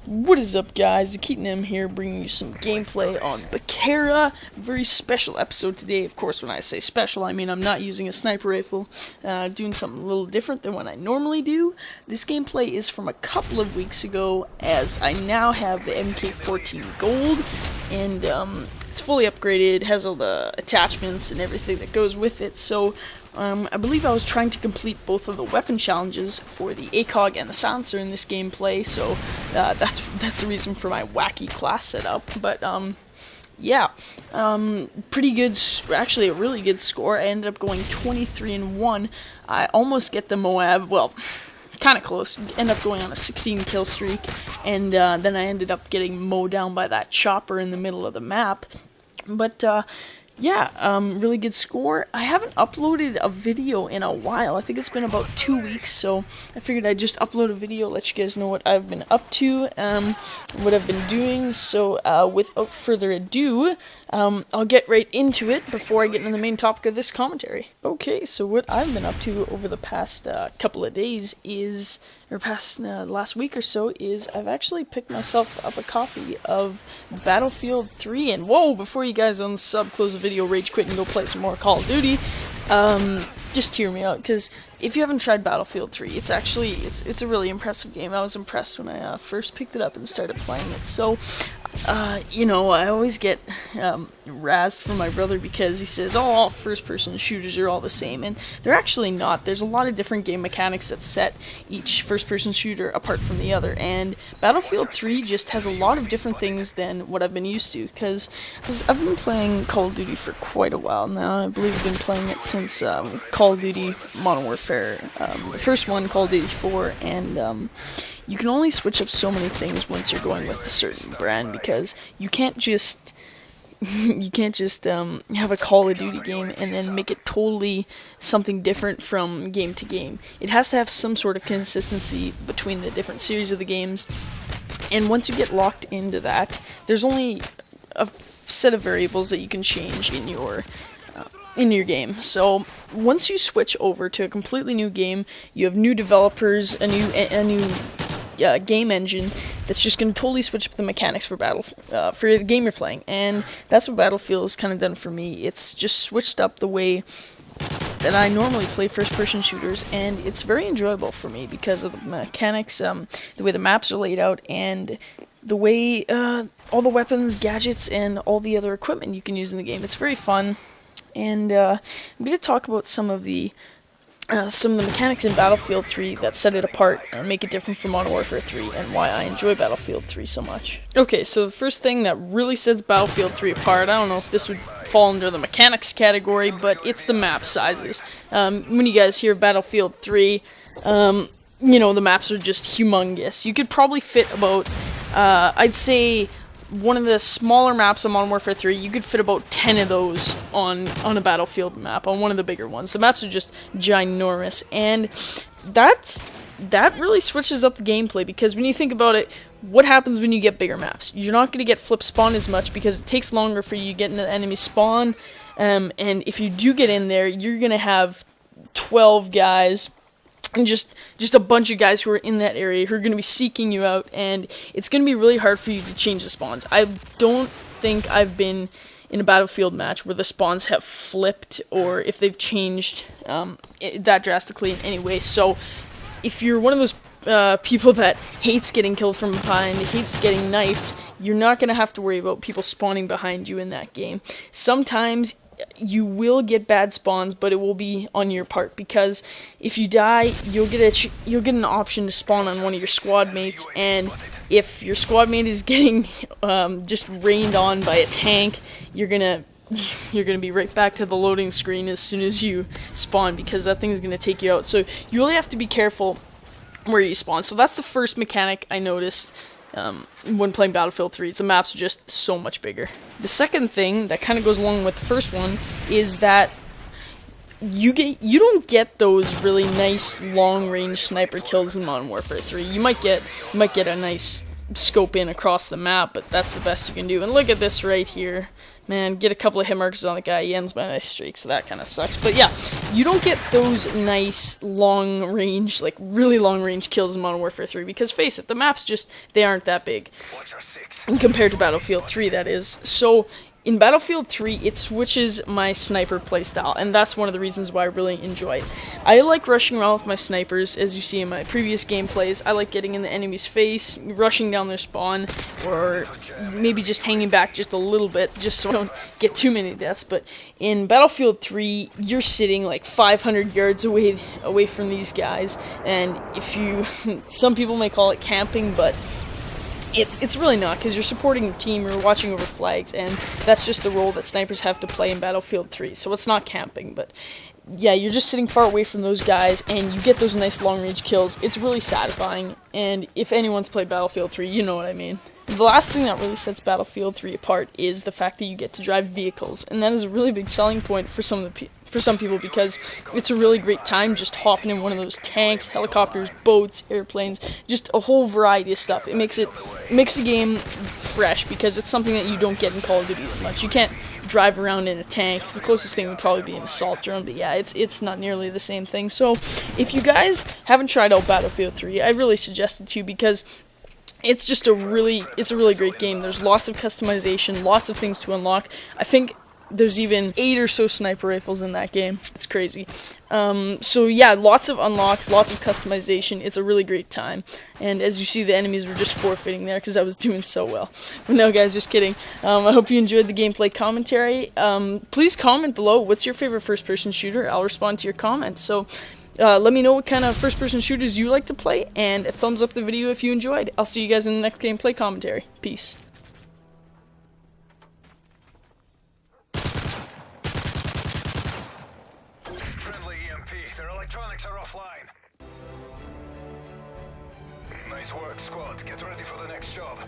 What is up, guys? Keaton M here, bringing you some gameplay on Bakera. Very special episode today. Of course, when I say special, I mean I'm not using a sniper rifle, doing something a little different than what I normally do. This gameplay is from a couple of weeks ago, as I now have the MK14 Gold, and it's fully upgraded, has all the attachments and everything that goes with it. So I believe I was trying to complete both of the weapon challenges for the ACOG and the silencer in this gameplay, so that's the reason for my wacky class setup. But yeah, pretty good, actually a really good score. I ended up going 23-1. I almost get the Moab, well, kind of close. End up going on a 16 kill streak, and then I ended up getting mowed down by that chopper in the middle of the map. But yeah, really good score. I haven't uploaded a video in a while. I think it's been about 2 weeks, so I figured I'd just upload a video, let you guys know what I've been up to, what I've been doing. So without further ado, I'll get right into it before I get into the main topic of this commentary. Okay, so what I've been up to over the past couple of days is, or past last week or so, is I've actually picked myself up a copy of Battlefield 3, and whoa, before you guys unsub, close the video, rage quit, and go play some more Call of Duty, just hear me out, because if you haven't tried Battlefield 3, it's actually, it's a really impressive game. I was impressed when I first picked it up and started playing it. So, you know, I always get razzed from my brother because he says, oh, all first-person shooters are all the same, and they're actually not. There's a lot of different game mechanics that set each first-person shooter apart from the other, and Battlefield 3 just has a lot of different things than what I've been used to, because I've been playing Call of Duty for quite a while now. I believe I've been playing it since Call of Duty Modern Warfare, the first one, Call of Duty 4, and you can only switch up so many things once you're going with a certain brand, because you can't just have a Call of Duty game and then make it totally something different from game to game. It has to have some sort of consistency between the different series of the games, and once you get locked into that, there's only a set of variables that you can change in your game. So once you switch over to a completely new game, you have new developers, a new game engine that's just going to totally switch up the mechanics for the game you're playing, and that's what Battlefield has kind of done for me. It's just switched up the way that I normally play first-person shooters, and it's very enjoyable for me because of the mechanics, the way the maps are laid out, and the way all the weapons, gadgets, and all the other equipment you can use in the game. It's very fun, and I'm going to talk about some of the mechanics in Battlefield 3 that set it apart and make it different from Modern Warfare 3, and why I enjoy Battlefield 3 so much. Okay, so the first thing that really sets Battlefield 3 apart, I don't know if this would fall under the mechanics category, but it's the map sizes. When you guys hear Battlefield 3, you know, the maps are just humongous. You could probably fit about, I'd say, one of the smaller maps on Modern Warfare 3, you could fit about 10 of those on a Battlefield map, on one of the bigger ones. The maps are just ginormous, and that really switches up the gameplay, because when you think about it, what happens when you get bigger maps? You're not going to get flip spawn as much, because it takes longer for you to get in the enemy spawn, and if you do get in there, you're going to have 12 guys, and just a bunch of guys who are in that area who are going to be seeking you out, and it's going to be really hard for you to change the spawns. I don't think I've been in a Battlefield match where the spawns have flipped, or if they've changed that drastically in any way. So if you're one of those people that hates getting killed from behind, hates getting knifed, you're not going to have to worry about people spawning behind you in that game. Sometimes you will get bad spawns, but it will be on your part, because if you die, you'll get an option to spawn on one of your squad mates, and if your squad mate is getting just rained on by a tank, you're gonna be right back to the loading screen as soon as you spawn, because that thing's gonna take you out. So you really have to be careful where you spawn. So that's the first mechanic I noticed when playing Battlefield 3. The maps are just so much bigger. The second thing that kind of goes along with the first one is that you don't get those really nice long-range sniper kills in Modern Warfare 3. You might get a nice scope in across the map, but that's the best you can do. And look at this right here. Man, get a couple of hit markers on the guy, he ends by a nice streak, so that kind of sucks. But yeah, you don't get those nice long range, like really long range kills in Modern Warfare 3, because face it, the maps just, they aren't that big. Compared to Battlefield 3, that is. So, in Battlefield 3, it switches my sniper playstyle, and that's one of the reasons why I really enjoy it. I like rushing around with my snipers, as you see in my previous gameplays. I like getting in the enemy's face, rushing down their spawn, or maybe just hanging back just a little bit, just so I don't get too many deaths. But in Battlefield 3, you're sitting like 500 yards away from these guys, and if you, some people may call it camping, but it's really not, because you're supporting your team, you're watching over flags, and that's just the role that snipers have to play in Battlefield 3, so it's not camping. But yeah, you're just sitting far away from those guys, and you get those nice long-range kills. It's really satisfying, and if anyone's played Battlefield 3, you know what I mean. The last thing that really sets Battlefield 3 apart is the fact that you get to drive vehicles, and that is a really big selling point for some people, because it's a really great time just hopping in one of those tanks, helicopters, boats, airplanes, just a whole variety of stuff. It makes the game fresh, because it's something that you don't get in Call of Duty as much. You can't drive around in a tank. The closest thing would probably be an assault drone, but yeah, it's not nearly the same thing. So if you guys haven't tried out Battlefield 3, I really suggest it to you, because it's just a really great game. There's lots of customization, lots of things to unlock. I think there's even 8 or so sniper rifles in that game. It's crazy. So yeah, lots of unlocks, lots of customization. It's a really great time. And as you see, the enemies were just forfeiting there because I was doing so well. But no, guys, just kidding. I hope you enjoyed the gameplay commentary. Please comment below, what's your favorite first-person shooter? I'll respond to your comments. So let me know what kind of first-person shooters you like to play, and a thumbs up the video if you enjoyed. I'll see you guys in the next gameplay commentary. Peace. Friendly EMP. Their electronics are offline. Nice work, squad. Get ready for the next job.